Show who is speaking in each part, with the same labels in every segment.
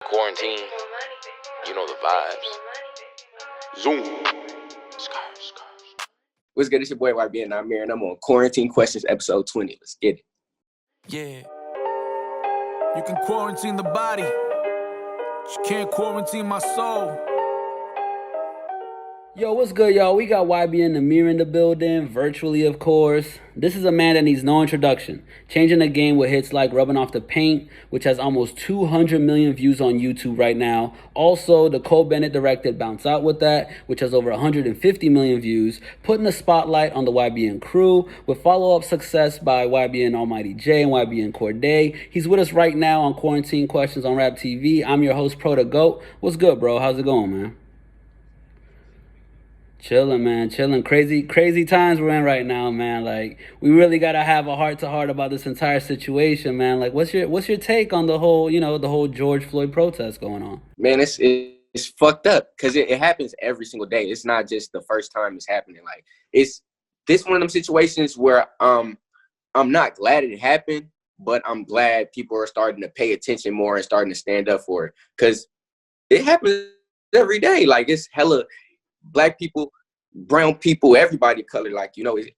Speaker 1: Quarantine, you know the vibes. Zoom.
Speaker 2: What's good? It's your boy YBN Nahmir, and I'm on Quarantine Questions, episode 20. Let's get it.
Speaker 3: Yeah. You can quarantine the body, but you can't quarantine my soul.
Speaker 4: Yo, what's good, y'all? We got YBN Nahmir in the building, virtually, of course. This is a man that needs no introduction. Changing the game with hits like Rubbing Off the Paint, which has almost 200 million views on YouTube right now. Also, the Bennett directed Bounce Out With That, which has over 150 million views. Putting the spotlight on the YBN crew with follow-up success by YBN Almighty J and YBN Cordae. He's with us right now on Quarantine Questions on RapTV. I'm your host, Pro the Goat. What's good, bro? How's it going, man? Chilling, man, chilling. Crazy times we're in right now, man. Like, we really gotta have a heart-to-heart about this entire situation, man. Like, what's your take on the whole, the whole George Floyd protest going on?
Speaker 2: Man, it's fucked up because it happens every single day. It's not just the first time it's happening. Like, it's this one of them situations where I'm not glad it happened, but I'm glad people are starting to pay attention more and starting to stand up for it because it happens every day. Like, it's hella Black people, brown people, everybody of color,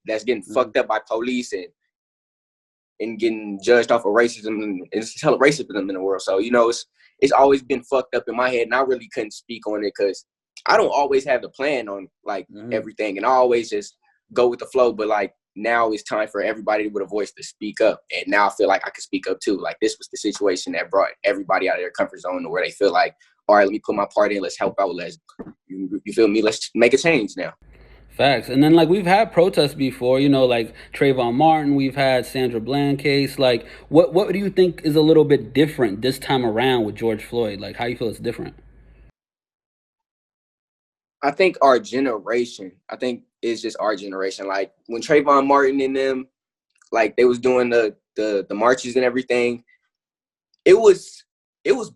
Speaker 2: that's getting fucked up by police and getting judged off of racism, and it's hella racism in the world. So, it's always been fucked up in my head, and I really couldn't speak on it because I don't always have the plan on everything, and I always just go with the flow. But now it's time for everybody with a voice to speak up, and now I feel like I can speak up too. Like, this was the situation that brought everybody out of their comfort zone to where they feel like, all right, let me put my part in, let's help out, you feel me? Let's make a change now.
Speaker 4: Facts. And then, we've had protests before, like Trayvon Martin, we've had Sandra Bland case. Like, what do you think is a little bit different this time around with George Floyd? Like, how you feel it's different?
Speaker 2: I think our generation, it's just our generation. Like, when Trayvon Martin and them, they was doing the marches and everything, it was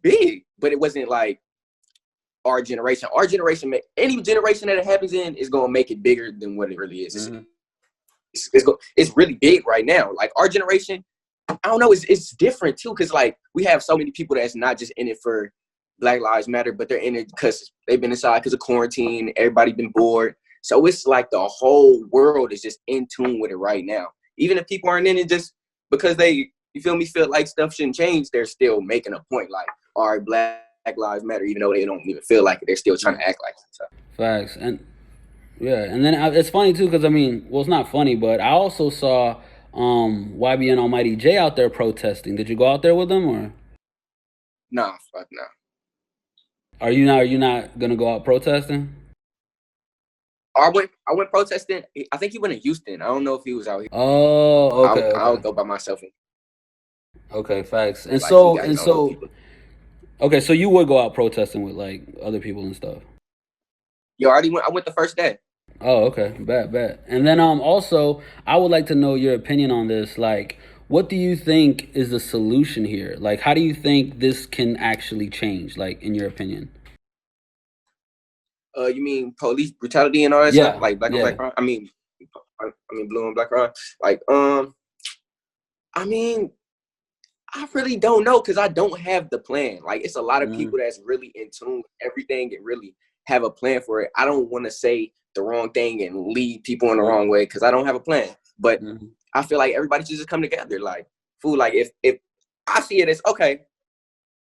Speaker 2: big, but it wasn't like our generation. Our generation, any generation that it happens in is going to make it bigger than what it really is. It's really big right now. Like, our generation, I don't know, it's different too, because we have so many people that's not just in it for Black Lives Matter, but they're in it because they've been inside because of quarantine. Everybody been bored. So it's like the whole world is just in tune with it right now. Even if people aren't in it just because they, feel like stuff shouldn't change, they're still making a point like, all right, Black Lives Matter, even though they don't even feel like it, they're still trying to act like it. So.
Speaker 4: Facts. And yeah, and then it's funny too, because it's not funny, but I also saw YBN Almighty J out there protesting. Did you go out there with them, or?
Speaker 2: Nah, fuck no.
Speaker 4: Are you not gonna go out protesting?
Speaker 2: I went protesting. I think he went in Houston. I don't know if he was out here.
Speaker 4: Oh, okay.
Speaker 2: I'll go by myself.
Speaker 4: Okay, facts. And so okay, so you would go out protesting with other people and stuff.
Speaker 2: Yo, I went the first day.
Speaker 4: Oh, okay. Bet. And then also, I would like to know your opinion on this. Like, what do you think is the solution here? Like, how do you think this can actually change, in your opinion?
Speaker 2: You mean police brutality and all that stuff? Like black on black crime? I mean blue on black crime. I really don't know because I don't have the plan. It's a lot of people that's really in tune with everything and really have a plan for it. I don't want to say the wrong thing and lead people in the wrong way because I don't have a plan. But I feel like everybody should just come together. If I see it as, okay,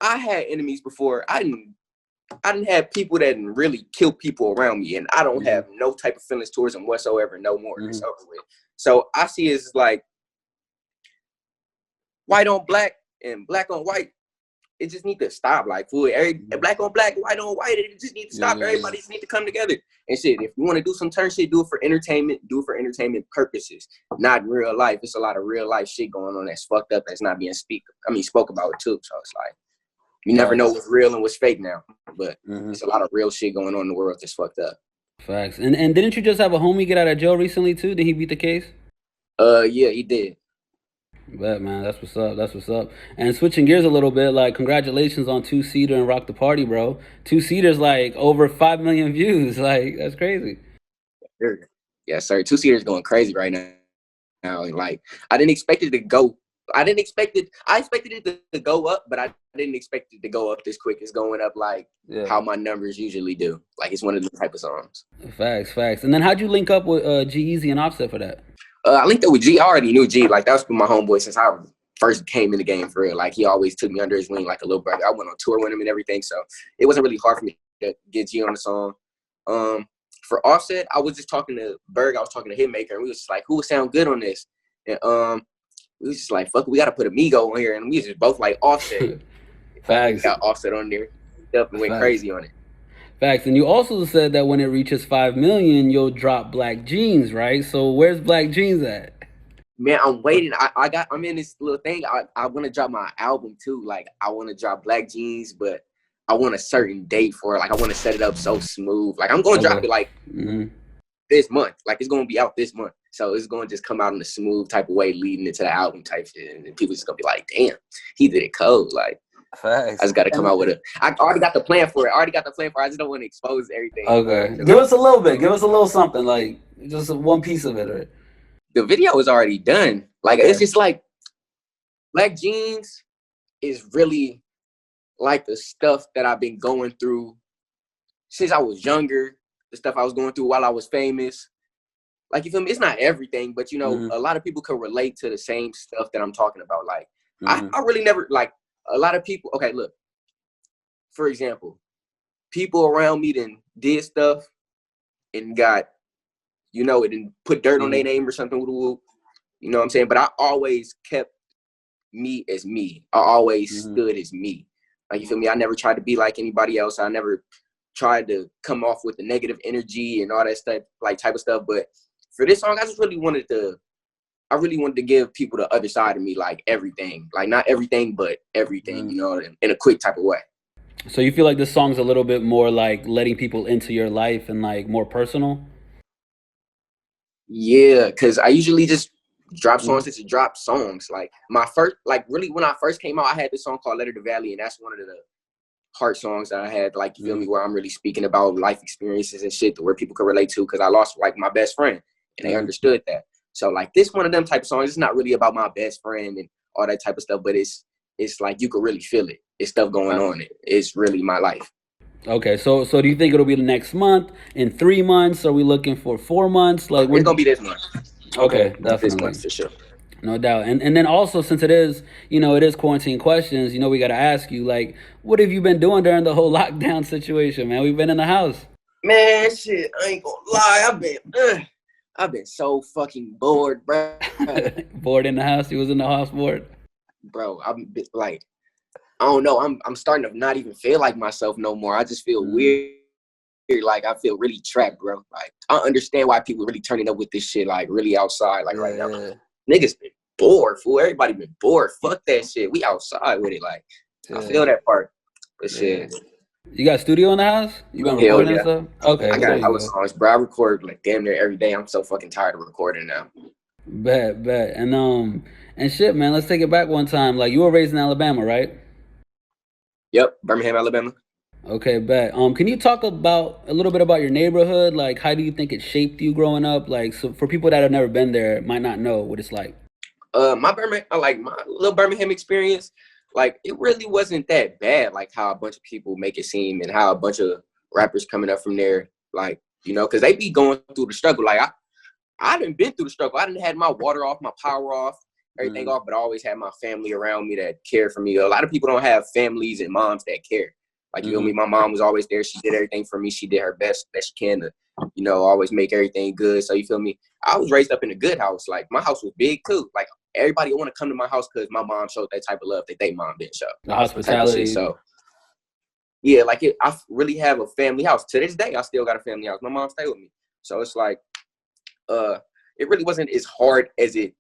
Speaker 2: I had enemies before. I didn't have people that didn't really kill people around me, and I don't have no type of feelings towards them whatsoever, no more. It's over with. So I see it as white on black and black on white. It just need to stop. Black on black, white on white. It just need to stop. Everybody just need to come together and shit. If you want to do some turn shit, do it for entertainment. Do it for entertainment purposes, not in real life. It's a lot of real life shit going on that's fucked up. That's not being spoke about it too. So it's you never know what's real and what's fake now. But there's a lot of real shit going on in the world that's fucked up.
Speaker 4: Facts. And didn't you just have a homie get out of jail recently too? Did he beat the case?
Speaker 2: Yeah, he did.
Speaker 4: Bet, man. That's what's up. And switching gears a little bit, congratulations on 2-Seater and Rock the Party, bro. 2-Seater's over 5 million views. That's crazy.
Speaker 2: Yeah, sir. 2-Seater's going crazy right now. I didn't expect it to go I didn't expect it. I expected it to go up, but I didn't expect it to go up this quick. It's going up like how my numbers usually do. Like it's one of the type of songs.
Speaker 4: Facts. And then how'd you link up with G-Eazy and Offset for that?
Speaker 2: I linked up with G. I already knew G. Like that was my homeboy since I first came in the game for real. Like he always took me under his wing like a little brother. I went on tour with him and everything, so it wasn't really hard for me to get G on the song. For Offset, I was just talking to Berg. I was talking to Hitmaker, and we was just like, who would sound good on this? And we was just like, fuck, we got to put Amigo on here. And we was just both like Offset.
Speaker 4: Facts.
Speaker 2: Got Offset on there. Up and went crazy on it.
Speaker 4: Facts. And you also said that when it reaches 5 million, you'll drop Black Jeans, right? So where's Black Jeans at?
Speaker 2: Man, I'm waiting. I'm in this little thing. I want to drop my album too. Like I want to drop Black Jeans, but I want a certain date for it. Like I want to set it up so smooth. Like I'm going to drop it like this month. Like it's going to be out this month. So it's going to just come out in a smooth type of way, leading into the album type shit. And people just going to be like, damn, he did it cold. Like,
Speaker 4: facts.
Speaker 2: I just got to come out with I already got the plan for it. I just don't want to expose everything.
Speaker 4: Okay. Give us a little bit. Give us a little something, like just one piece of it. Right?
Speaker 2: The video is already done. Like, it's just like, Black Jeans is really like the stuff that I've been going through since I was younger, the stuff I was going through while I was famous. Like, you feel me? It's not everything, but, you know, a lot of people can relate to the same stuff that I'm talking about. Like, I really never, like, a lot of people, okay, look, for example, people around me then did stuff and got, you know, it didn't put dirt on their name or something, you know what I'm saying? But I always kept me as me. I always stood as me. Like, you feel me? I never tried to be like anybody else. I never tried to come off with the negative energy and all that stuff, like type of stuff. But for this song, I really wanted to give people the other side of me, like everything, like not everything, but everything, you know, in a quick type of way.
Speaker 4: So you feel like this song's a little bit more like letting people into your life and like more personal?
Speaker 2: Yeah, because I usually just drop songs to drop songs. Like my first, like really when I first came out, I had this song called Letter to Valley, and that's one of the heart songs that I had, like, you feel me, where I'm really speaking about life experiences and shit where people could relate to, because I lost like my best friend and they understood that. So like this one of them type of songs, it's not really about my best friend and all that type of stuff, but it's like you could really feel it. It's stuff going on. It's really my life.
Speaker 4: Okay, so do you think it'll be the next month, in 3 months? Are we looking for 4 months? Like
Speaker 2: it's gonna be this month.
Speaker 4: Okay, definitely.
Speaker 2: This month for sure.
Speaker 4: No doubt. And then also, since it is, you know, it is quarantine questions, you know, we got to ask you, like, what have you been doing during the whole lockdown situation, man? We've been in the house.
Speaker 2: Man, shit, I ain't gonna lie. I've been so fucking bored, bro.
Speaker 4: Bored in the house? You was in the house bored?
Speaker 2: Bro, I'm like, I don't know. I'm starting to not even feel like myself no more. I just feel weird. Like, I feel really trapped, bro. Like, I understand why people really turning up with this shit, like, really outside, like, right now. Niggas been bored, fool. Everybody been bored. Fuck that shit. We outside with it. Like, I feel that part. But shit.
Speaker 4: You got a studio in the house? You been recording and stuff? Okay.
Speaker 2: I got hella songs, bro. I record like damn near every day. I'm so fucking tired of recording now.
Speaker 4: Bet. And shit, man, let's take it back one time. Like, you were raised in Alabama, right?
Speaker 2: Yep, Birmingham, Alabama.
Speaker 4: Okay, bet. Can you talk about a little bit about your neighborhood? Like, how do you think it shaped you growing up? Like, so for people that have never been there, might not know what it's like.
Speaker 2: My little Birmingham experience, like, it really wasn't that bad, like how a bunch of people make it seem and how a bunch of rappers coming up from there, like, you know, because they be going through the struggle. Like, I done been through the struggle. I done had my water off, my power off, everything off, but I always had my family around me that cared for me. A lot of people don't have families and moms that care. Like, you feel me? My mom was always there. She did everything for me. She did her best that she can to, you know, always make everything good. So, you feel me? I was raised up in a good house. Like, my house was big, too. Like, everybody want to come to my house because my mom showed that type of love that they mom didn't show.
Speaker 4: The hospitality.
Speaker 2: So, yeah, like, I really have a family house. To this day, I still got a family house. My mom stayed with me. So, it's like, it really wasn't as hard as it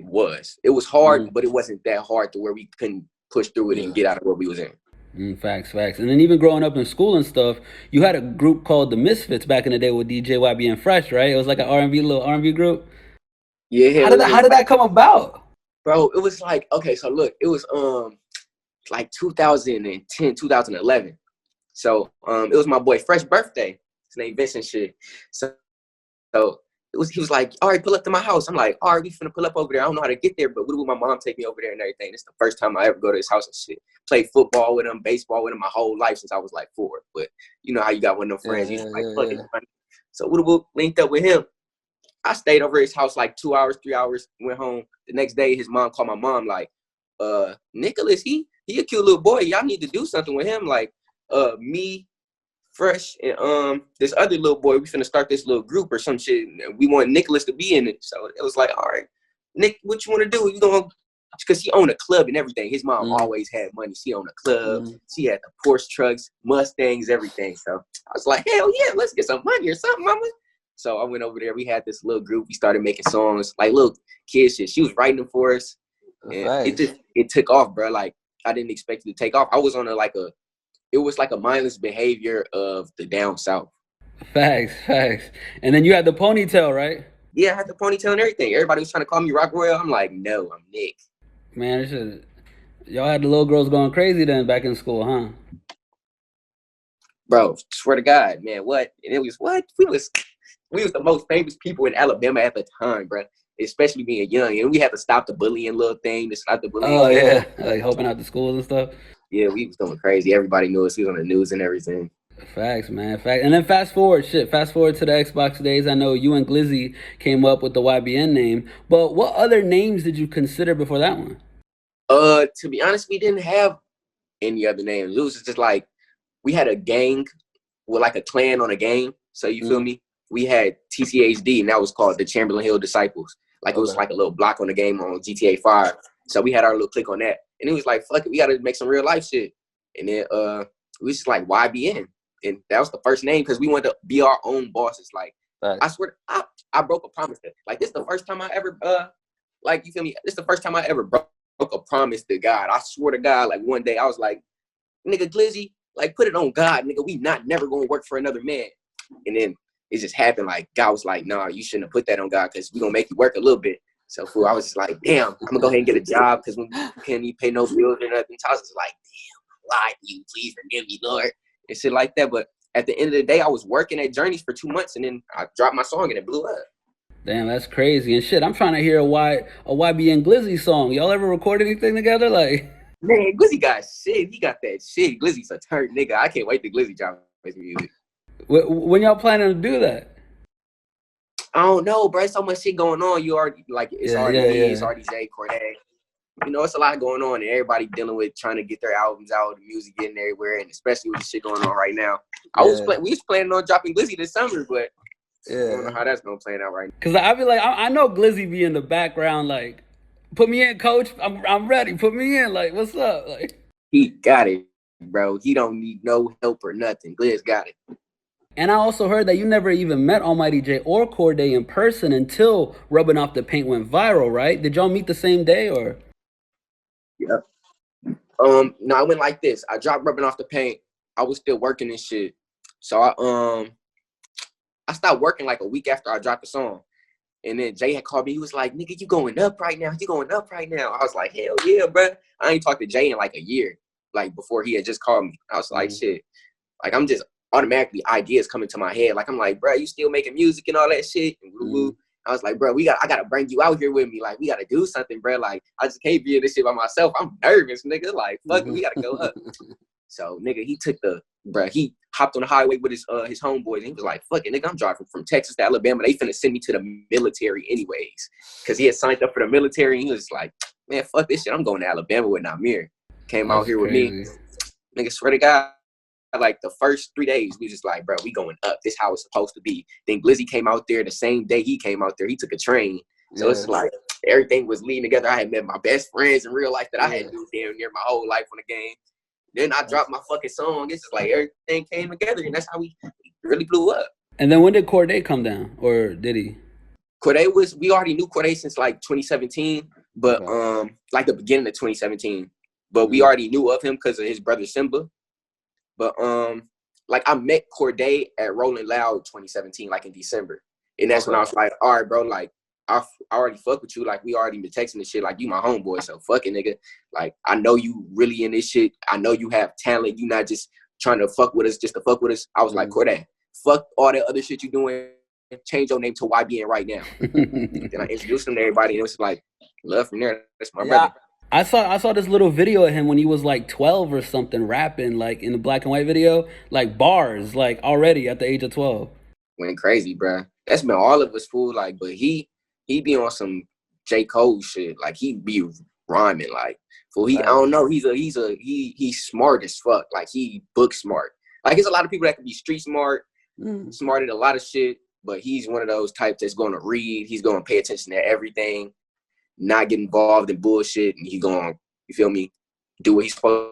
Speaker 2: was. It was hard, but it wasn't that hard to where we couldn't push through it and get out of where we was in.
Speaker 4: Facts. And then even growing up in school and stuff, you had a group called the Misfits back in the day with DJ YBN Fresh, right? It was like an little R&B group.
Speaker 2: Yeah.
Speaker 4: How did that come about?
Speaker 2: Bro, it was like, okay, so look, it was like 2010, 2011. So it was my boy Fresh birthday. His name Vincent shit. So he was like, all right, pull up to my house. I'm like, all right, we finna pull up over there. I don't know how to get there, but would my mom take me over there and everything? It's the first time I ever go to his house and shit. Played football with him, baseball with him my whole life since I was like 4. But you know how you got one of them friends, you just like, fuck it. So we linked up with him. I stayed over at his house like 2 hours, 3 hours, went home. The next day, his mom called my mom like, Nicholas, he a cute little boy. Y'all need to do something with him. Like, me, Fresh, and this other little boy, we finna start this little group or some shit. And we want Nicholas to be in it. So it was like, all right, Nick, what you want to do? You gonna, because he owned a club and everything. His mom always had money. She owned a club. She had the Porsche trucks, Mustangs, everything. So I was like, hell yeah, let's get some money or something, mama. So I went over there. We had this little group. We started making songs, like little kid shit. She was writing them for us. And it took off, bro. Like, I didn't expect it to take off. I was on it was like a mindless behavior of the down south.
Speaker 4: Facts. And then you had the ponytail, right?
Speaker 2: Yeah, I had the ponytail and everything. Everybody was trying to call me Rock Royal. I'm like, no, I'm Nick.
Speaker 4: Man, y'all had the little girls going crazy then back in school, huh?
Speaker 2: Bro, swear to God, man, what? And it was what? We was the most famous people in Alabama at the time, bro. Especially being young. And we had to stop the bullying little thing, to stop the bullying.
Speaker 4: Oh, yeah. Like helping out the schools and stuff.
Speaker 2: Yeah, we was going crazy. Everybody knew us. We was on the news and everything.
Speaker 4: Facts, man. Facts. And then fast forward to the Xbox days. I know you and Glizzy came up with the YBN name, but what other names did you consider before that one?
Speaker 2: To be honest, we didn't have any other names. It was just like, we had a gang with like a clan on a game. So you feel me? We had TCHD, and that was called the Chamberlain Hill Disciples. Like, it was like a little block on the game on GTA 5. So we had our little click on that. And it was like, fuck it, we got to make some real life shit. And then it was just like YBN. And that was the first name because we wanted to be our own bosses. Like, I swear, I broke a promise. Like, this is the first time I ever, like, you feel me? This is the first time I ever broke a promise to God. I swear to God, like, one day I was like, nigga, Glizzy, like, put it on God, nigga. We never going to work for another man. And then it just happened. Like, God was like, nah, you shouldn't have put that on God because we're going to make you work a little bit. So, fool, I was just like, damn, I'm going to go ahead and get a job because we can't even pay no bills or nothing. So I was just like, damn, I lied to you. Please forgive me, Lord. And shit like that. But at the end of the day, I was working at Journeys for 2 months, and then I dropped my song, and it blew up.
Speaker 4: Damn, that's crazy. And shit, I'm trying to hear a YBN Glizzy song. Y'all ever record anything together? Like,
Speaker 2: man, Glizzy got shit. He got that shit. Glizzy's a turn nigga. I can't wait to Glizzy drop his music.
Speaker 4: When y'all planning to do that?
Speaker 2: I don't know, bro. So much shit going on. You already, like, it's already me, it's already Jay Cordae. You know, it's a lot going on, and everybody dealing with trying to get their albums out, the music getting everywhere, and especially with the shit going on right now. We was planning on dropping Glizzy this summer, but I don't know how that's gonna play out right now.
Speaker 4: Cause I be like, I know Glizzy be in the background, like, put me in, coach. I'm ready. Put me in. Like, what's up? Like,
Speaker 2: he got it, bro. He don't need no help or nothing. Glizz got it.
Speaker 4: And I also heard that you never even met Almighty J or Cordae in person until Rubbing Off the Paint went viral, right? Did y'all meet the same day or?
Speaker 2: Yeah. No, I went like this. I dropped Rubbing Off the Paint. I was still working and shit. So I stopped working like a week after I dropped the song. And then Jay had called me. He was like, nigga, you going up right now. You going up right now. I was like, hell yeah, bro. I ain't talked to Jay in like a year, like before he had just called me. I was like, shit. Like, I'm just automatically ideas coming to my head. Like, I'm like, bro, you still making music and all that shit? And woo-woo. I was like, bro, I got to bring you out here with me. Like, we got to do something, bro. Like, I just can't be in this shit by myself. I'm nervous, nigga. Like, fuck it, we got to go up. So, nigga, he hopped on the highway with his homeboys. And he was like, fuck it, nigga, I'm driving from Texas to Alabama. They finna send me to the military anyways. Because he had signed up for the military. And he was like, man, fuck this shit. I'm going to Alabama with Nahmir. Came out here with me. Nigga, swear to God. Like, the first 3 days, we just like, bro, we going up. This how it's supposed to be. Then Glizzy came out there the same day he came out there. He took a train. So it's like everything was leading together. I had met my best friends in real life that I had knew damn near my whole life on the game. Then I dropped my fucking song. It's just like everything came together, and that's how we really blew up.
Speaker 4: And then when did Cordae come down, or did he?
Speaker 2: Cordae we already knew Cordae since like 2017, but like the beginning of 2017. But we already knew of him because of his brother Simba. But like, I met Cordae at Rolling Loud 2017, like in December. And that's when I was like, all right, bro, like, I already fuck with you. Like, we already been texting this shit. Like, you my homeboy, so fuck it, nigga. Like, I know you really in this shit. I know you have talent. You not just trying to fuck with us just to fuck with us. I was like, Cordae, fuck all that other shit you doing. change your name to YBN right now. Then I introduced him to everybody, and it was like love from there. That's my brother.
Speaker 4: I saw this little video of him when he was like 12 or something, rapping like in the black and white video, like bars, like already at the age of 12.
Speaker 2: Went crazy, bro. That's been all of us, fool. Like, but he be on some J. Cole shit. Like, he be rhyming, like, fool. I don't know. He's smart as fuck. Like, he book smart. Like, there's a lot of people that can be street smart, smart at a lot of shit, but he's one of those types that's going to read. He's going to pay attention to everything, not get involved in bullshit, and he's going to, you feel me, do what he's supposed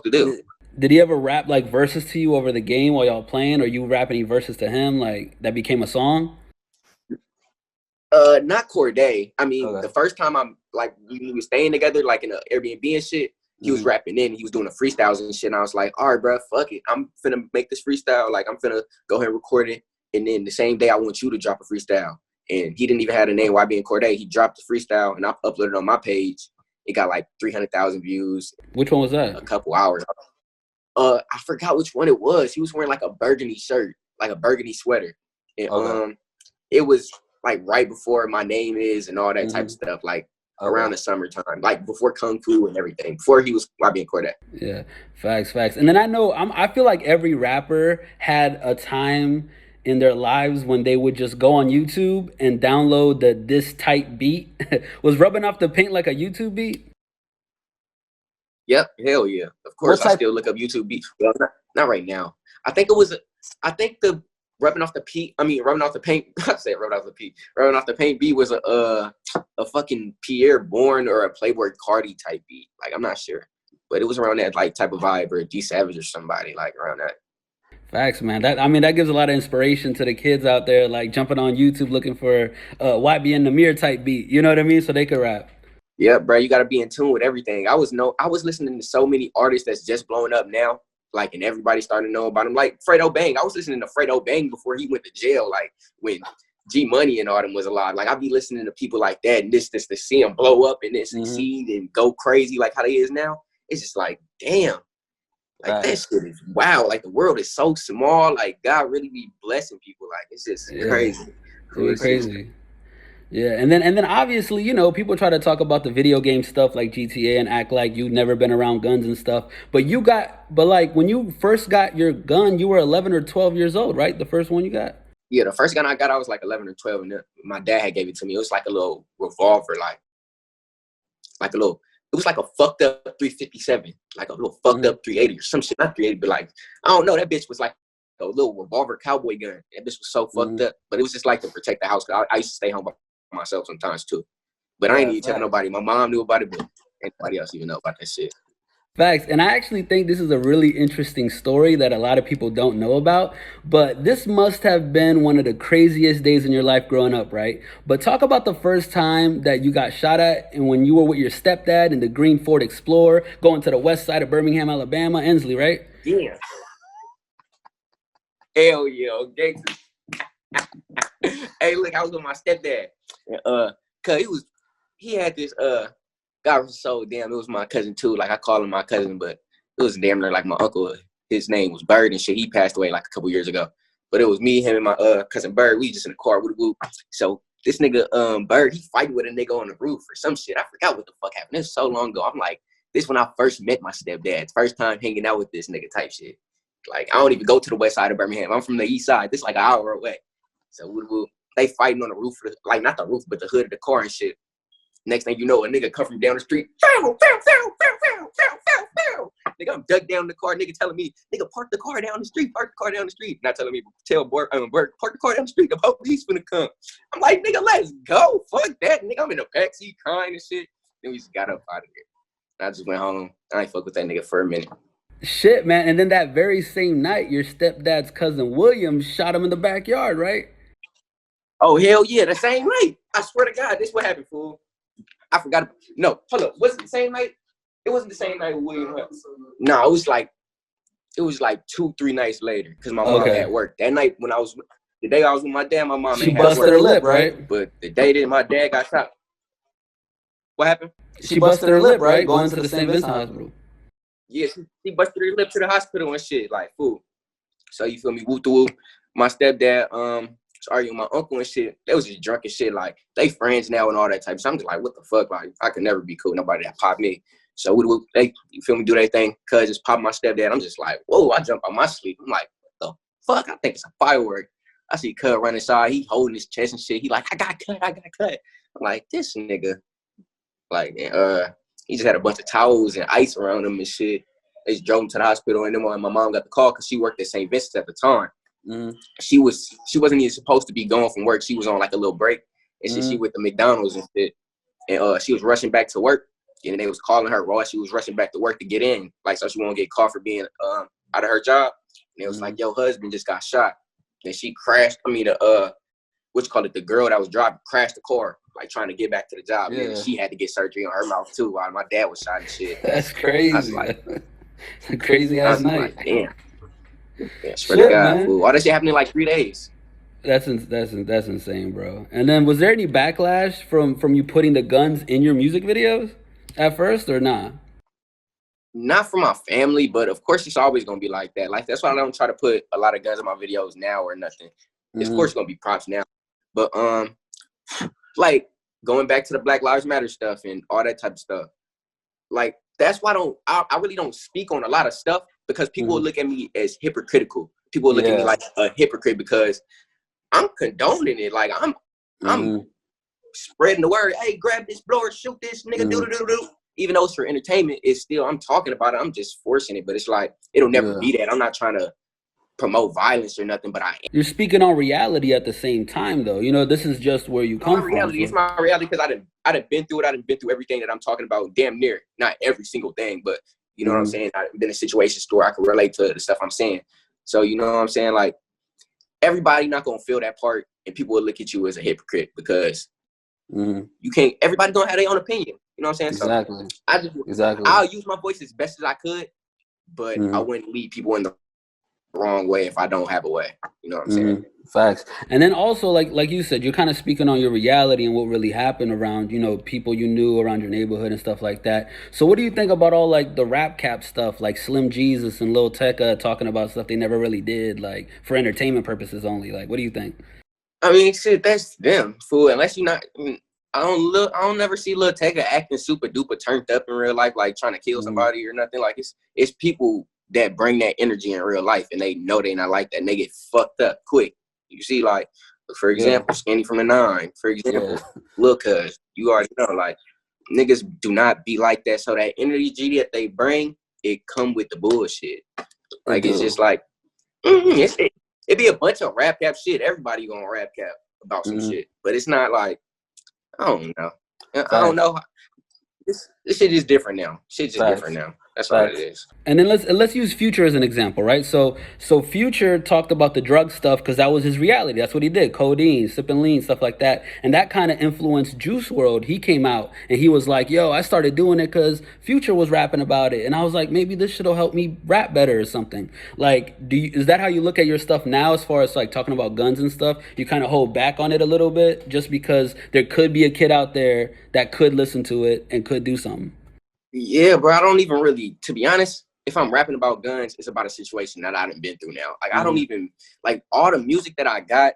Speaker 2: to do.
Speaker 4: Did he ever rap like verses to you over the game while y'all playing, or you rap any verses to him like that became a song?
Speaker 2: Not Cordae. I mean, the first time we were staying together, like in an Airbnb and shit, he was rapping in, he was doing the freestyles and shit, and I was like, all right, bro, fuck it. I'm finna make this freestyle. Like, I'm finna go ahead and record it. And then the same day, I want you to drop a freestyle. And he didn't even have the name YBN Cordae. He dropped the freestyle, and I uploaded it on my page. It got like 300,000 views.
Speaker 4: Which one was that?
Speaker 2: A couple hours. I forgot which one it was. He was wearing like a burgundy shirt, like a burgundy sweater. And it was like right before My Name Is and all that type of stuff, like around the summertime, like before Kung Fu and everything, before he was YBN Cordae.
Speaker 4: Yeah, facts. And then I feel like every rapper had a time in their lives when they would just go on YouTube and download the This Type beat. Was Rubbing Off the Paint like a YouTube beat?
Speaker 2: Yep, hell yeah. Of course, I still look up YouTube beats. Well, not right now. I think the Rubbing Off the Paint. I said Rubbing Off the Paint. Rubbing Off the Paint beat was a fucking Pierre Bourne or a Playboy Cardi type beat. Like, I'm not sure, but it was around that like type of vibe, or D Savage or somebody like around that.
Speaker 4: Facts, man. That gives a lot of inspiration to the kids out there, like jumping on YouTube looking for YBN Nahmir type beat. You know what I mean? So they could rap.
Speaker 2: Yeah, bro, you got to be in tune with everything. I was listening to so many artists that's just blowing up now, like, and everybody started to know about him. Like Fredo Bang. I was listening to Fredo Bang before he went to jail, like when G Money and all them was alive. Like, I'd be listening to people like that, and this to see him blow up and then succeed and go crazy like how they is now. It's just like, damn. Like, that shit is wow. Like, the world is so small. Like, God really be blessing people. Like, it's just crazy.
Speaker 4: It's crazy. Yeah, and then obviously, you know, people try to talk about the video game stuff like GTA and act like you've never been around guns and stuff. But like when you first got your gun, you were 11 or 12 years old, right? The first one you got?
Speaker 2: Yeah, the first gun I got, I was like 11 or 12, and my dad had gave it to me. It was like a little revolver, it was like a fucked up 357, like a little fucked up 380 or some shit. Not 380, but like, I don't know. That bitch was like a little revolver cowboy gun. That bitch was so fucked up, but it was just like to protect the house. I used to stay home by myself sometimes too, but I ain't even tell nobody. My mom knew about it, but anybody else even know about that shit.
Speaker 4: Facts. And I actually think this is a really interesting story that a lot of people don't know about, but this must have been one of the craziest days in your life growing up, right? But talk about the first time that you got shot at and when you were with your stepdad in the green Ford Explorer going to the west side of Birmingham, Alabama, Ensley, right?
Speaker 2: Yeah. Hell yeah, gangster. Hey, look, I was with my stepdad. Cause he had this guy was so damn. It was my cousin too. Like, I call him my cousin, but it was damn near like my uncle. His name was Bird and shit. He passed away like a couple years ago. But it was me, him, and my cousin Bird. We just in the car with whoop. So this nigga Bird, he fighting with a nigga on the roof or some shit. I forgot what the fuck happened. It was so long ago. I'm like, this when I first met my stepdad. First time hanging out with this nigga type shit. Like, I don't even go to the west side of Birmingham. I'm from the east side. This like an hour away. So they fighting on the roof, like not the roof, but the hood of the car and shit. Next thing you know, a nigga come from down the street. Nigga, I'm ducked down the car. Nigga telling me, nigga, park the car down the street. Not telling me, Bert, park the car down the street. The police finna come. I'm like, nigga, let's go. Fuck that. Nigga, I'm in the backseat crying and shit. Then we just got up out of there. I just went home. I ain't fuck with that nigga for a minute.
Speaker 4: Shit, man. And then that very same night, your stepdad's cousin William shot him in the backyard, right?
Speaker 2: Oh, hell yeah, the same night. I swear to God, this what happened, fool. I forgot. No, hold up. Was it the same night? It wasn't the same night with William Huss. No, it was like 2-3 nights later because my mom had work. That night the day I was with my dad, my mom
Speaker 4: she busted her lip, right?
Speaker 2: But the day that my dad got shot. What happened?
Speaker 4: She busted her lip, right? Going to the St. Vincent Hospital.
Speaker 2: Yeah, she busted her lip to the hospital and shit, like, fool. So you feel me? Whoop the whoop. My stepdad, arguing with my uncle and shit. They was just drunk and shit. Like, they friends now and all that type of stuff. I'm just like, what the fuck? Like, I could never be cool with nobody that pop me. So they, you feel me, do their thing. Cuz just pop my stepdad. I'm just like, whoa, I jump on my sleep. I'm like, what the fuck? I think it's a firework. I see Cuz running inside. He holding his chest and shit. He like, I got cut. I'm like, this nigga. Like, he just had a bunch of towels and ice around him and shit. They just drove him to the hospital. And then when my mom got the call, because she worked at St. Vincent's at the time, she wasn't even supposed to be going from work. She was on like a little break. And shit, she went to McDonald's and shit. And she was rushing back to work. And they was calling her while she was rushing back to work to get in. Like, so she won't get caught for being out of her job. And it was like, your husband just got shot. And she crashed. I mean, the girl that was driving crashed the car, like trying to get back to the job. Yeah. And she had to get surgery on her mouth too while my dad was shot and shit.
Speaker 4: That's crazy.
Speaker 2: I was like,
Speaker 4: it's a crazy ass night.
Speaker 2: Like, damn. Yeah, swear to God, fool. All that shit happened in like 3 days.
Speaker 4: That's insane, bro. And then was there any backlash from you putting the guns in your music videos at first or not?
Speaker 2: Not from my family, but of course it's always gonna be like that. Like, that's why I don't try to put a lot of guns in my videos now or nothing. Of course it's gonna be props now. But like going back to the Black Lives Matter stuff and all that type of stuff, like that's why I really don't speak on a lot of stuff, because people will look at me as hypocritical. People will look at me like a hypocrite because I'm condoning it. Like I'm spreading the word. Hey, grab this blower, shoot this nigga, do. Even though it's for entertainment, it's still, I'm talking about it. I'm just forcing it, but it's like it'll never be that. I'm not trying to promote violence or nothing, but
Speaker 4: You're speaking on reality at the same time, though. You know, this is just where you come from.
Speaker 2: It's my reality because I done been through it. I done been through everything that I'm talking about, damn near. Not every single thing, but you know what I'm saying? I've been in situations where I can relate to the stuff I'm saying. So you know what I'm saying? Like, everybody not gonna feel that part, and people will look at you as a hypocrite because you can't. Everybody gonna have their own opinion. You know what I'm saying?
Speaker 4: Exactly.
Speaker 2: So I'll use my voice as best as I could, but I wouldn't lead people in the wrong way if I don't have a way. You know what I'm saying?
Speaker 4: Facts. And then also, like you said, you're kind of speaking on your reality and what really happened around, you know, people you knew around your neighborhood and stuff like that. So what do you think about all like the rap cap stuff, like Slim Jesus and Lil Tecca talking about stuff they never really did, like for entertainment purposes only? Like, what do you think?
Speaker 2: I mean, shit, that's them, fool. Unless you're not. I don't never see Lil Tecca acting super duper turned up in real life, like trying to kill somebody or nothing. Like, it's people that bring that energy in real life, and they know they not like that, and they get fucked up quick. You see, like, for example, Skinny from the 9, for example, Lil Cuz, you already know, like, niggas do not be like that. So that energy that they bring, it come with the bullshit. Like, it's just like, it be a bunch of rap cap shit. Everybody gonna rap cap about some shit, but it's not like, I don't know. I don't know. This shit is different now. Shit's just different now. That's what it is.
Speaker 4: And then let's use Future as an example, right? So Future talked about the drug stuff because that was his reality. That's what he did. Codeine, sipping lean, stuff like that. And that kind of influenced Juice WRLD. He came out and he was like, yo, I started doing it because Future was rapping about it. And I was like, maybe this shit'll help me rap better or something. Like, is that how you look at your stuff now as far as like talking about guns and stuff? You kind of hold back on it a little bit just because there could be a kid out there that could listen to it and could do something?
Speaker 2: Yeah, bro, I don't even really, to be honest, if I'm rapping about guns, it's about a situation that I done been through now. Like, I don't even, like, all the music that I got,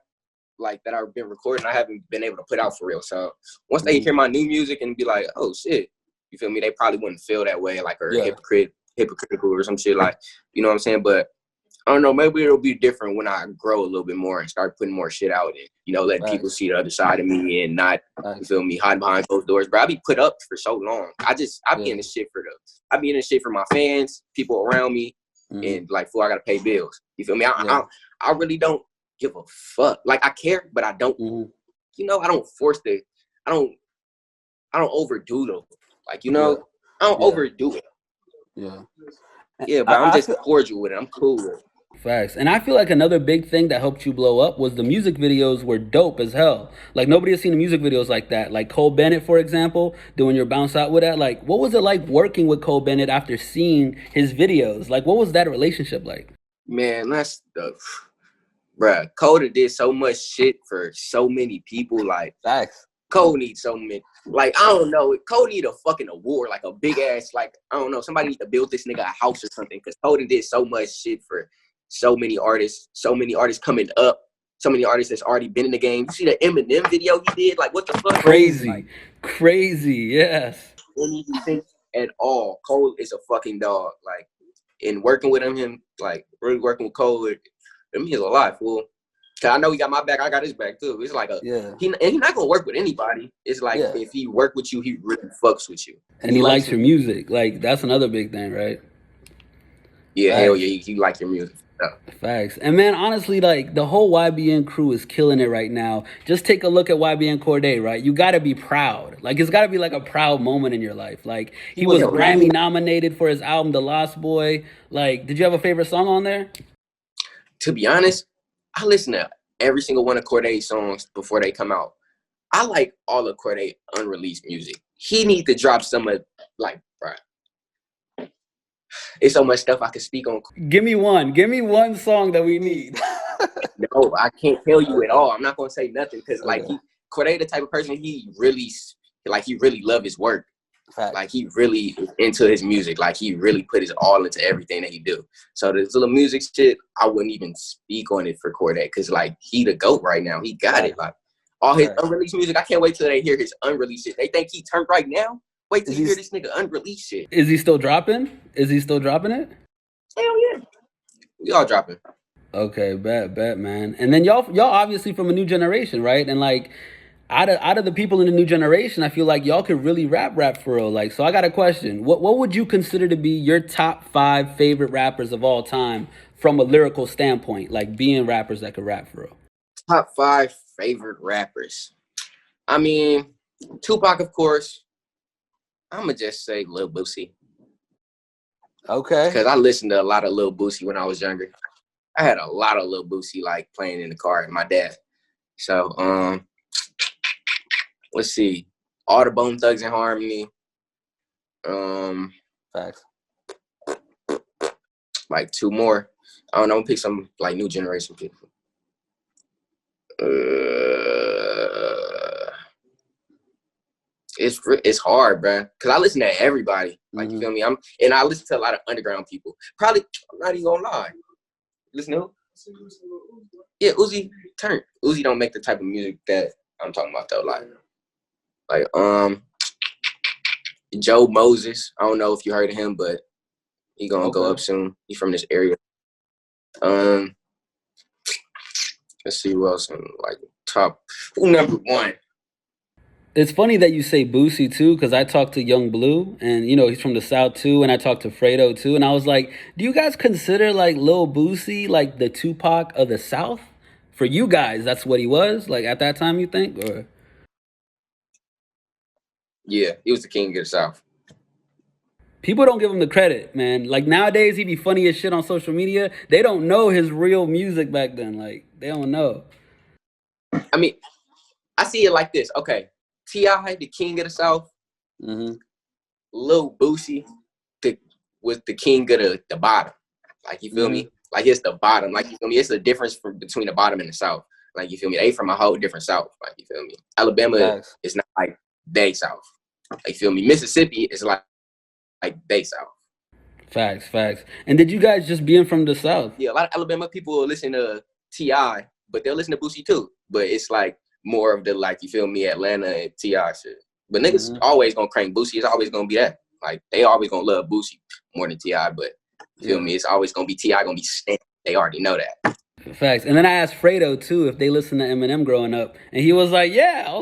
Speaker 2: like, that I've been recording, I haven't been able to put out for real. So once they hear my new music and be like, oh, shit, you feel me? They probably wouldn't feel that way, like, or hypocritical or some shit, like, you know what I'm saying? But I don't know, maybe it'll be different when I grow a little bit more and start putting more shit out and, you know, let people see the other side of me and not, you feel me, hiding behind closed doors. But I be put up for so long. I be in this shit I be in this shit for my fans, people around me, and like, fool, I gotta pay bills. You feel me? I really don't give a fuck. Like, I care, but I don't, you know, I don't force I don't overdo them. Like, you know, I don't overdo it. Yeah, but I'm just cordial with it. I'm cool with it.
Speaker 4: Facts. And I feel like another big thing that helped you blow up was the music videos were dope as hell. Like, nobody has seen the music videos like that. Like Cole Bennett, for example, doing your bounce out with that. Like, what was it like working with Cole Bennett after seeing his videos? Like, what was that relationship like?
Speaker 2: Man, that's bruh, Cole did so much shit for so many people. Like,
Speaker 4: facts.
Speaker 2: Cole needs so many. Like, I don't know. Cole need a fucking award, like a big ass, like, I don't know. Somebody need to build this nigga a house or something, because Cole did so much shit for so many artists coming up, so many artists that's already been in the game. You see the Eminem video he did? Like, what the fuck?
Speaker 4: Crazy.
Speaker 2: Like,
Speaker 4: crazy, yes.
Speaker 2: anything at all. Cole is a fucking dog. Like, in working with him like really working with Cole, it means a lot, fool. Cause I know he got my back, I got his back too. It's like he's not gonna work with anybody. It's like if he work with you, he really fucks with you.
Speaker 4: And he likes your music. Like, that's another big thing, right?
Speaker 2: Yeah, hell yeah, he like your music.
Speaker 4: Facts. And man, honestly, like the whole YBN crew is killing it right now. Just take a look at YBN Cordae, right? You gotta be proud. Like, it's gotta be like a proud moment in your life. Like, he was Grammy nominated for his album The Lost Boy. Like, did you have a favorite song on there?
Speaker 2: To be honest, I listen to every single one of Cordae's songs before they come out. I like all of Cordae unreleased music. He need to drop some of, like, bro. It's so much stuff I could speak on.
Speaker 4: Give me one song that we need.
Speaker 2: No, I can't tell you at all. I'm not gonna say nothing because like Cordae the type of person he really love his work.
Speaker 4: Fact.
Speaker 2: Like he really is into his music. Like he really put his all into everything that he do. So this little music shit, I wouldn't even speak on it for Cordae because like he the GOAT right now. He got it. Like all his unreleased music, I can't wait till they hear his unreleased shit. They think he turned right now. Wait till you hear this nigga unreleased shit.
Speaker 4: Is he still dropping? Is he still dropping it?
Speaker 2: Hell yeah. We all dropping.
Speaker 4: Okay, bet, man. And then y'all obviously from a new generation, right? And like out of the people in the new generation, I feel like y'all could really rap for real. Like, so I got a question. What would you consider to be your top 5 favorite rappers of all time from a lyrical standpoint? Like being rappers that could rap for real.
Speaker 2: Top 5 favorite rappers. I mean, Tupac, of course. I'm going to just say Lil Boosie.
Speaker 4: Okay.
Speaker 2: Because I listened to a lot of Lil Boosie when I was younger. I had a lot of Lil Boosie, like, playing in the car with my dad. So, let's see. All the Bone Thugs and Harmony.
Speaker 4: Facts.
Speaker 2: Like, 2 more. I don't know. I'm going to pick some, like, new generation people. It's hard, bro. Cause I listen to everybody. Like you feel me? And I listen to a lot of underground people. Probably I'm not even gonna lie. Listen to who? Yeah, Uzi turned. Uzi don't make the type of music that I'm talking about though. Like Joe Moses. I don't know if you heard of him, but he gonna go up soon. He's from this area. Let's see who else on like top. Who number 1?
Speaker 4: It's funny that you say Boosie too, because I talked to Young Blue, and you know he's from the South too, and I talked to Fredo too, and I was like, do you guys consider like Lil Boosie like the Tupac of the South? For you guys, that's what he was like at that time, you think, or?
Speaker 2: Yeah, he was the king of the South.
Speaker 4: People don't give him the credit, man. Like nowadays, he be funny as shit on social media. They don't know his real music back then. Like they don't know.
Speaker 2: I mean, I see it like this. Okay. T.I., the king of the South. Lil Boosie was the king of the bottom. Like, you feel me? Like, it's the bottom. Like, you feel me? It's the difference between the bottom and the South. Like, you feel me? They from a whole different South. Like, you feel me? Alabama is not like they South. Like, you feel me? Mississippi is like they South.
Speaker 4: Facts. And did you guys just being from the South?
Speaker 2: Yeah, a lot of Alabama people will listen to T.I., but they'll listen to Boosie too. But it's like, more of the, like, you feel me, Atlanta and T.I. shit. But niggas always gonna crank Boosie. It's always gonna be that. Like, they always gonna love Boosie more than T.I., but you feel me? It's always gonna be T.I. gonna be stand. They already know that.
Speaker 4: Facts. And then I asked Fredo too if they listened to Eminem growing up, and he was like, "Yeah, I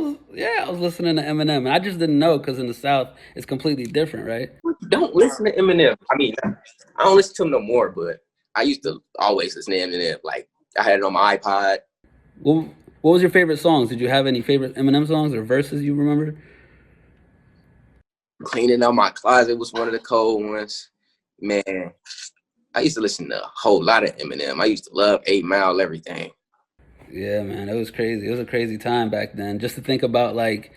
Speaker 4: was listening to Eminem." And I just didn't know because in the South it's completely different, right?
Speaker 2: Don't listen to Eminem. I mean, I don't listen to him no more, but I used to always listen to Eminem. Like, I had it on my iPod.
Speaker 4: Well, what was your favorite songs? Did you have any favorite Eminem songs or verses you remember?
Speaker 2: Cleaning Out My Closet was one of the cold ones. Man, I used to listen to a whole lot of Eminem. I used to love 8 Mile, everything.
Speaker 4: Yeah, man, it was crazy. It was a crazy time back then. Just to think about, like,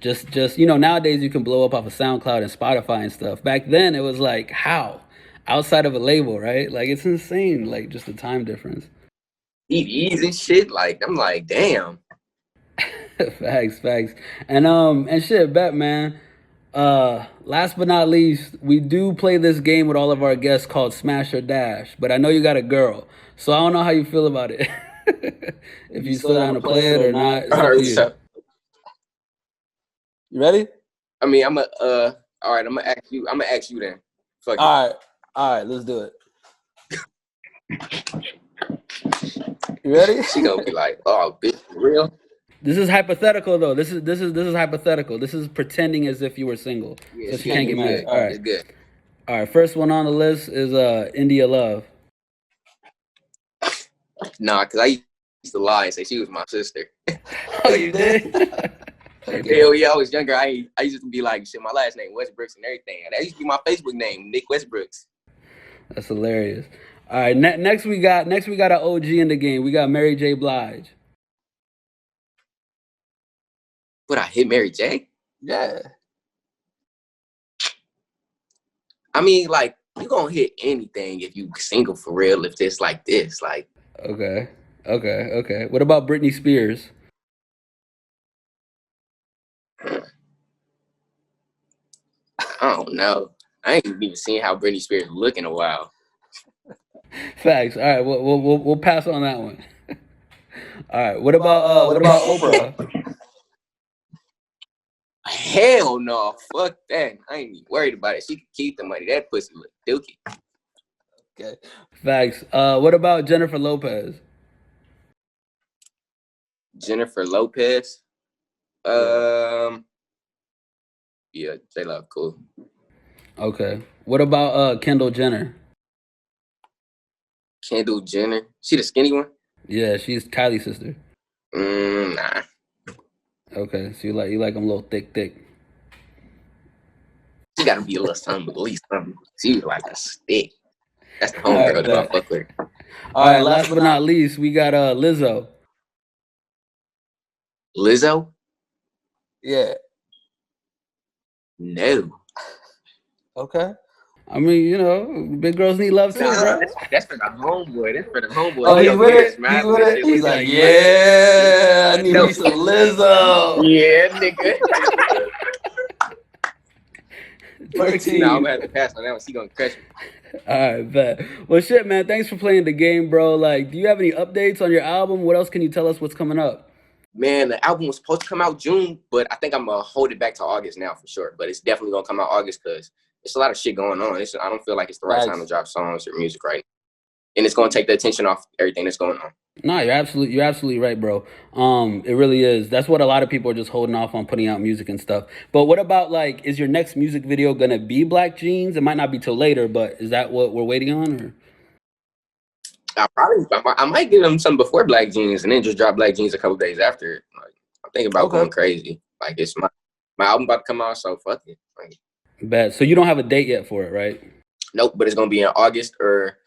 Speaker 4: just you know, nowadays you can blow up off of SoundCloud and Spotify and stuff. Back then it was like, how? Outside of a label, right? Like, it's insane, like, just the time difference.
Speaker 2: Eazy shit, like, I'm like, damn.
Speaker 4: Facts. And shit, bet, man. Last but not least, we do play this game with all of our guests called Smash or Dash, but I know you got a girl, so I don't know how you feel about it. If you still down to play it or not, it's
Speaker 2: All
Speaker 4: up to
Speaker 2: right,
Speaker 4: you.
Speaker 2: so,
Speaker 4: You ready?
Speaker 2: I mean, all right, I'm gonna ask you then. Fuck it.
Speaker 4: All right, let's do it. You ready?
Speaker 2: She gonna be like, oh, bitch, for real?
Speaker 4: This is hypothetical though. This is hypothetical. This is pretending as if you were single,
Speaker 2: Yeah,
Speaker 4: so she can't get mad. All
Speaker 2: It's
Speaker 4: right,
Speaker 2: good.
Speaker 4: all right. First one on the list is India Love.
Speaker 2: Nah, because I used to lie and say she was my sister.
Speaker 4: Oh, you did?
Speaker 2: Hell yeah, I was younger. I used to be like, shit, my last name Westbrooks and everything. That used to be my Facebook name, Nick Westbrooks.
Speaker 4: That's hilarious. All right, next we got an OG in the game. We got Mary J. Blige.
Speaker 2: But I hit Mary J?
Speaker 4: Yeah.
Speaker 2: I mean, like, you gonna hit anything if you single for real, if it's like this. Like,
Speaker 4: Okay. What about Britney Spears?
Speaker 2: I don't know. I ain't even seen how Britney Spears look in a while.
Speaker 4: Facts. All right, we'll pass on that one. All right. What about Oprah?
Speaker 2: Hell no. Fuck that. I ain't even worried about it. She can keep the money. That pussy look dookie.
Speaker 4: Okay. Facts. What about Jennifer Lopez?
Speaker 2: Jennifer Lopez. Yeah, they look cool.
Speaker 4: Okay. What about Kendall Jenner?
Speaker 2: Kendall Jenner. She the skinny one?
Speaker 4: Yeah, she's Kylie's sister.
Speaker 2: Nah.
Speaker 4: Okay, so you like them a little thick.
Speaker 2: She gotta be a little something, at least something. She like a stick. That's the
Speaker 4: All right,
Speaker 2: homegirl that I fuck with.
Speaker 4: All right, last but not least, we got Lizzo.
Speaker 2: Lizzo?
Speaker 4: Yeah.
Speaker 2: No.
Speaker 4: Okay. I mean, you know, big girls need love too, bro.
Speaker 2: That's for the homeboy. That's for the homeboy.
Speaker 4: Oh, he's with it? He's like, yeah, I need me some Lizzo.
Speaker 2: Yeah, nigga.
Speaker 4: 13.
Speaker 2: Nah, I'm gonna have to pass on that one. She gonna crush me.
Speaker 4: All right, bet. Well, shit, man. Thanks for playing the game, bro. Like, do you have any updates on your album? What else can you tell us what's coming up?
Speaker 2: Man, the album was supposed to come out June, but I think I'm gonna hold it back to August now for sure. But it's definitely gonna come out August because it's a lot of shit going on. I don't feel like it's the right time to drop songs or music right now. And it's gonna take the attention off everything that's going on.
Speaker 4: No, you're absolutely right, bro. It really is. That's what a lot of people are just holding off on putting out music and stuff. But what about, like, is your next music video gonna be Black Jeans? It might not be till later, but is that what we're waiting on? Or?
Speaker 2: I might give them some before Black Jeans and then just drop Black Jeans a couple days after. Like, I'm thinking about going crazy. Like, it's my album about to come out, so fuck it. Like,
Speaker 4: bet. So you don't have a date yet for it, right?
Speaker 2: Nope, but it's gonna be in August, or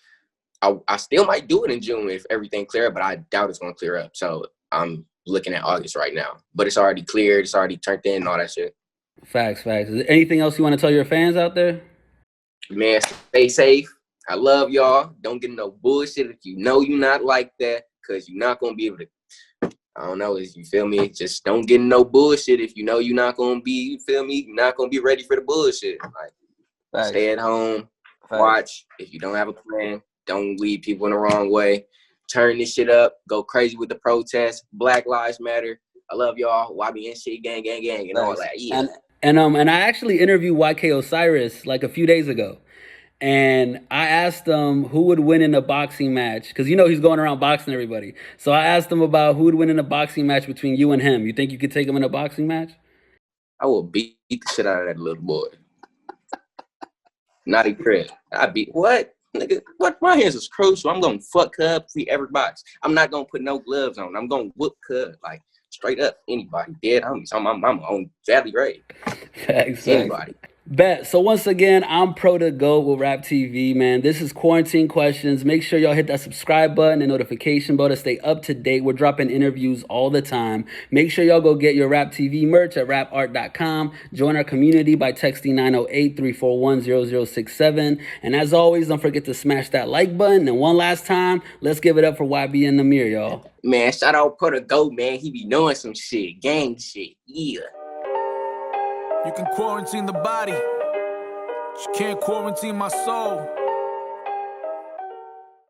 Speaker 2: I still might do it in June if everything clear up, but I doubt it's gonna clear up. So I'm looking at August right now. But it's already cleared, it's already turned in and all that shit.
Speaker 4: Facts. Is there anything else you want to tell your fans out there?
Speaker 2: Man, stay safe. I love y'all. Don't get no bullshit if you know you're not like that, because you're not gonna be able to, I don't know, you feel me? Just don't get no bullshit if you know you're not gonna be, you feel me? You're not gonna be ready for the bullshit. Like, stay at home, watch. If you don't have a plan, don't lead people in the wrong way. Turn this shit up. Go crazy with the protests. Black Lives Matter. I love y'all. YBN shit, gang, and all that. Yeah.
Speaker 4: And I actually interviewed YK Osiris like a few days ago. And I asked him who would win in a boxing match. Because, you know, he's going around boxing everybody. So I asked him about who would win in a boxing match between you and him. You think you could take him in a boxing match? I
Speaker 2: will beat the shit out of that little boy. Naughty crib. I beat what? Nigga, what? My hands is crucial. I'm gonna fuck Cub if we ever box. I'm not gonna put no gloves on. I'm gonna whoop Cub like straight up. Anybody dead? I'm on Valley grave. Anybody.
Speaker 4: Bet. So once again, I'm Pro to Go with RapTV, man. This is Quarantine Questions. Make sure y'all hit that subscribe button and notification bell to stay up to date. We're dropping interviews all the time. Make sure y'all go get your RapTV merch at rapart.com. Join our community by texting 908-341-0067. And as always, don't forget to smash that like button. And one last time, let's give it up for YBN Nahmir, y'all.
Speaker 2: Man, shout out Pro to Go, man. He be knowing some shit. Gang shit. Yeah.
Speaker 3: You can quarantine the body, but you can't quarantine my soul.